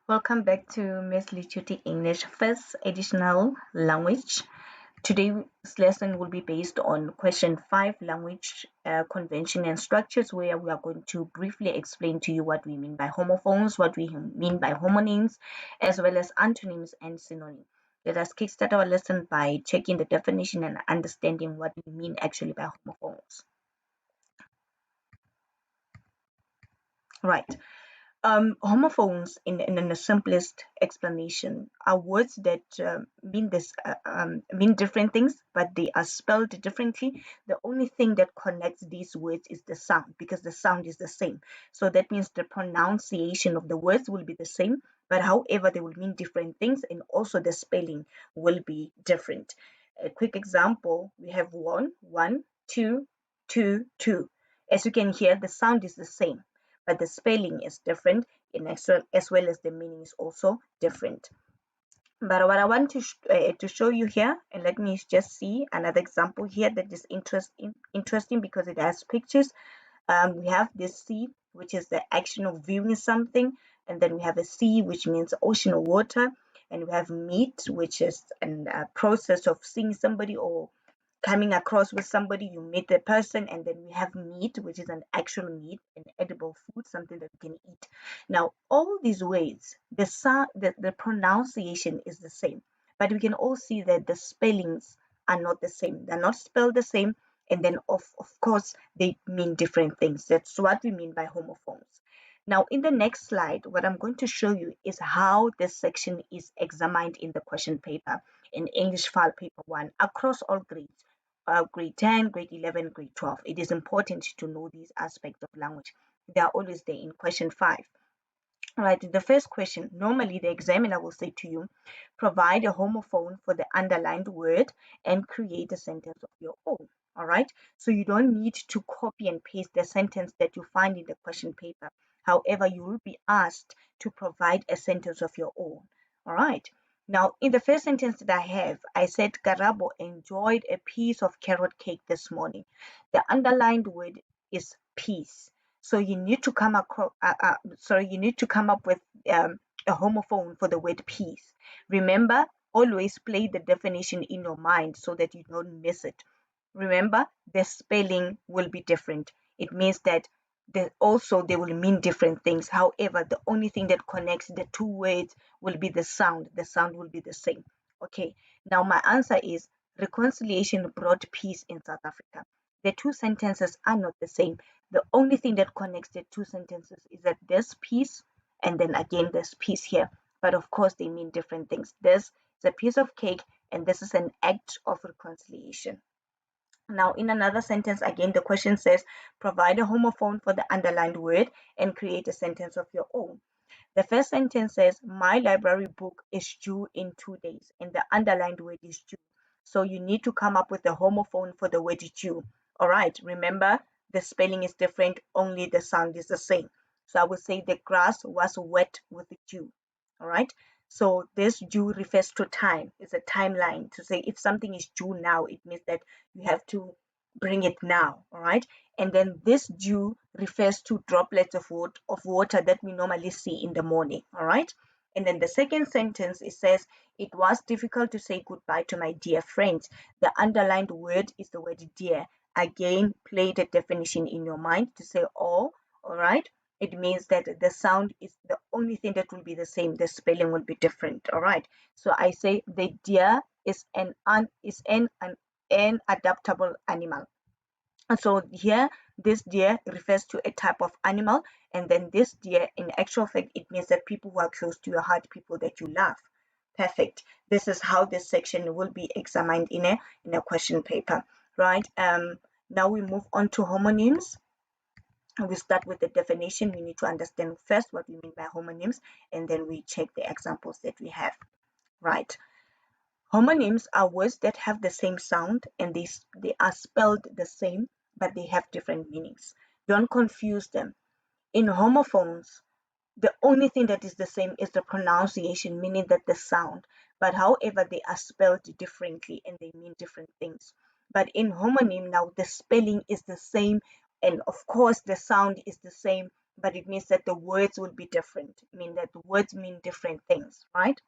Welcome back to Miss Lituti English First Additional Language. Today's lesson will be based on question 5, language convention and structures, where we are going to briefly explain to you what we mean by homophones, what we mean by homonyms, as well as antonyms and synonyms. Let us kickstart our lesson by checking the definition and understanding what we mean actually by homophones. Right. Homophones, in the simplest explanation, are words that mean different things, but they are spelled differently. The only thing that connects these words is the sound, because the sound is the same. So that means the pronunciation of the words will be the same, but however, they will mean different things, and also the spelling will be different. A quick example: we have one, two, two. As you can hear, the sound is the same, but the spelling is different, in as well as the meaning is also different. But what I want to show you here, and let me just see another example here that is interesting because it has pictures. We have this C, which is the action of viewing something, and then we have a sea, which means ocean or water, and we have meat, which is a process of seeing somebody or coming across with somebody. You meet the person, and then we have meat, which is an actual meat, an edible food, something that you can eat. Now, all these ways, the pronunciation is the same, but we can all see that the spellings are not the same. They're not spelled the same, and then of course they mean different things. That's what we mean by homophones. Now, in the next slide, what I'm going to show you is how this section is examined in the question paper in English File Paper 1 across all grades, grade 10, grade 11, grade 12. It is important to know these aspects of language. They are always there in question 5. All right, the first question, normally the examiner will say to you, provide a homophone for the underlined word and create a sentence of your own. All right, so you don't need to copy and paste the sentence that you find in the question paper. However, you will be asked to provide a sentence of your own. All right. Now, in the first sentence that I have, I said Karabo enjoyed a piece of carrot cake this morning. The underlined word is piece. So you need to come across, you need to come up with a homophone for the word peace. Remember, always play the definition in your mind so that you don't miss it. Remember, the spelling will be different. It means that also they will mean different things. However, the only thing that connects the two words will be the sound. The sound will be the same. Okay, now my answer is reconciliation brought peace in South Africa. The two sentences are not the same. The only thing that connects the two sentences is that there's peace, and then again there's peace here. But of course, they mean different things. This is a piece of cake, and this is an act of reconciliation. Now, in another sentence, again, the question says, provide a homophone for the underlined word and create a sentence of your own. The first sentence says, my library book is due in 2 days, and the underlined word is due. So you need to come up with a homophone for the word due. All right, remember, the spelling is different, only the sound is the same. So I would say the grass was wet with the dew. All right, so this due refers to time. It's a timeline to say if something is due now, it means that you have to bring it now. All right, and then this dew refers to droplets of water that we normally see in the morning. All right, and then the second sentence, it says it was difficult to say goodbye to my dear friends. The underlined word is the word dear. Again, play the definition in your mind to say all right. It means that the sound is the only thing that will be the same. The spelling will be different. All right, so I say the deer is an adaptable animal. And so here, this deer refers to a type of animal, and then this deer, in actual fact, it means that people who are close to your heart, people that you love. Perfect. This is how this section will be examined in a question paper, right? Now we move on to homonyms. We start with the definition. We need to understand first what we mean by homonyms, and then we check the examples that we have, right? Homonyms are words that have the same sound and they are spelled the same, but they have different meanings. Don't confuse them. In homophones, the only thing that is the same is the pronunciation, meaning that the sound. But however, they are spelled differently and they mean different things. But in homonym now, the spelling is the same, and of course, the sound is the same, but it means that the words will be different. I mean that the words mean different things, right?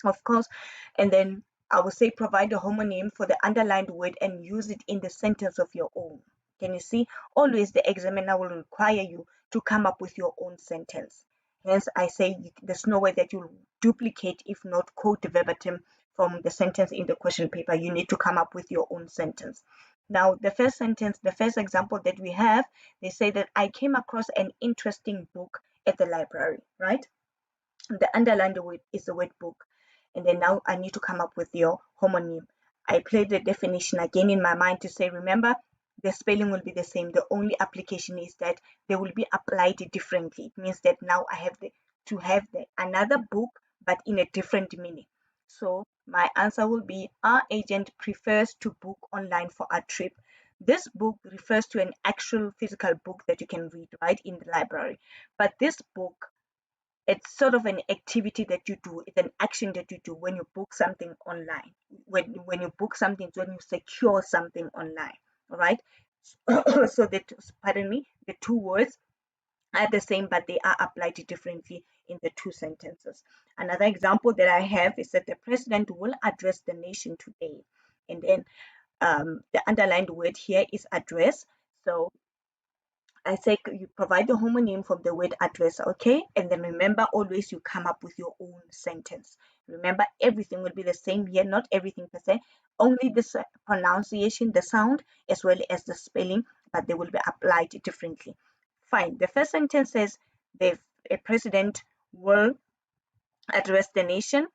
Of course. And then I will say provide a homonym for the underlined word and use it in the sentence of your own. Can you see? Always the examiner will require you to come up with your own sentence. Hence, I say there's no way that you'll duplicate, if not quote verbatim from the sentence in the question paper. You need to come up with your own sentence. Now, the first sentence, the first example that we have, they say that I came across an interesting book at the library, right? The underlined word is the word book. And then now I need to come up with your homonym. I played the definition again in my mind to say, remember, the spelling will be the same. The only application is that they will be applied differently. It means that now I have to have another book, but in a different meaning. So my answer will be our agent prefers to book online for a trip. This book refers to an actual physical book that you can read right in the library. But this book, it's sort of an activity that you do. It's an action that you do when you book something online. When you book something, it's when you secure something online. All right. So that, pardon me, the two words are the same, but they are applied differently in the two sentences. Another example that I have is that the president will address the nation today, and then the underlined word here is address. So I say you provide the homonym from the word address, okay? And then remember, always you come up with your own sentence. Remember, everything will be the same here, not everything per se, only the pronunciation, the sound, as well as the spelling, but they will be applied differently. Fine. The first sentence says a president will address the nation.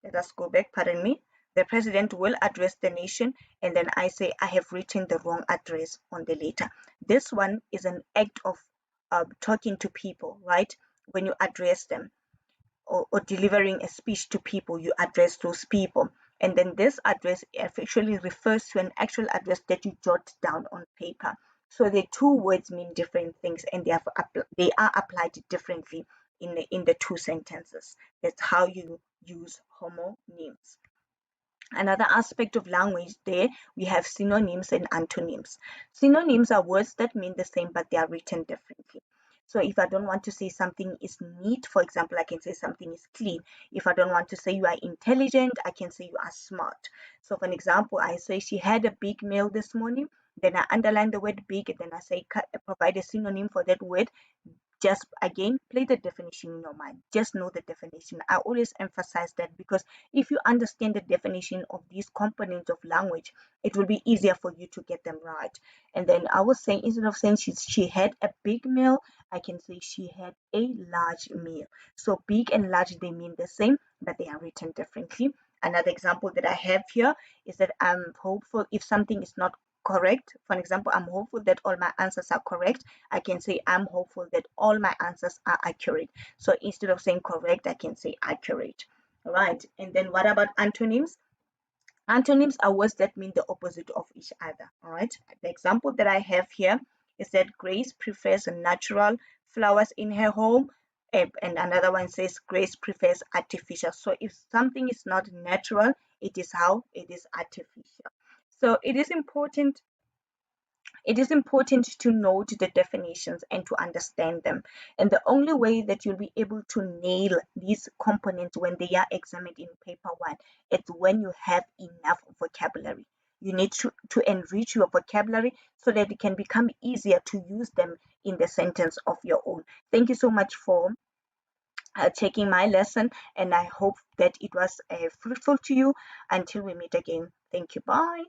Let us go back, pardon me. The president will address the nation, and then I say I have written the wrong address on the letter. This one is an act of talking to people, right? When you address them, or delivering a speech to people, you address those people. And then this address actually refers to an actual address that you jot down on paper. So the two words mean different things, and they are applied differently in the two sentences. That's how you use homonyms. Another aspect of language there, we have synonyms and antonyms. Synonyms are words that mean the same, but they are written differently. So if I don't want to say something is neat, for example, I can say something is clean. If I don't want to say you are intelligent, I can say you are smart. So for an example, I say she had a big meal this morning, then I underline the word big, and then I say provide a synonym for that word. Just again, play the definition in your mind. Just know the definition. I always emphasize that because if you understand the definition of these components of language, it will be easier for you to get them right. And then I was saying, instead of saying she had a big meal, I can say she had a large meal. So big and large, they mean the same, but they are written differently. Another example that I have here is that I'm hopeful if something is not correct. For example, I'm hopeful that all my answers are correct. I can say I'm hopeful that all my answers are accurate. So instead of saying correct, I can say accurate. All right. And then what about antonyms? Antonyms are words that mean the opposite of each other. All right. The example that I have here is that Grace prefers natural flowers in her home. And another one says Grace prefers artificial. So if something is not natural, it is how? It is artificial. So it is important to note the definitions and to understand them. And the only way that you'll be able to nail these components when they are examined in paper one is when you have enough vocabulary. You need to enrich your vocabulary so that it can become easier to use them in the sentence of your own. Thank you so much for taking my lesson, and I hope that it was fruitful to you. Until we meet again, thank you. Bye.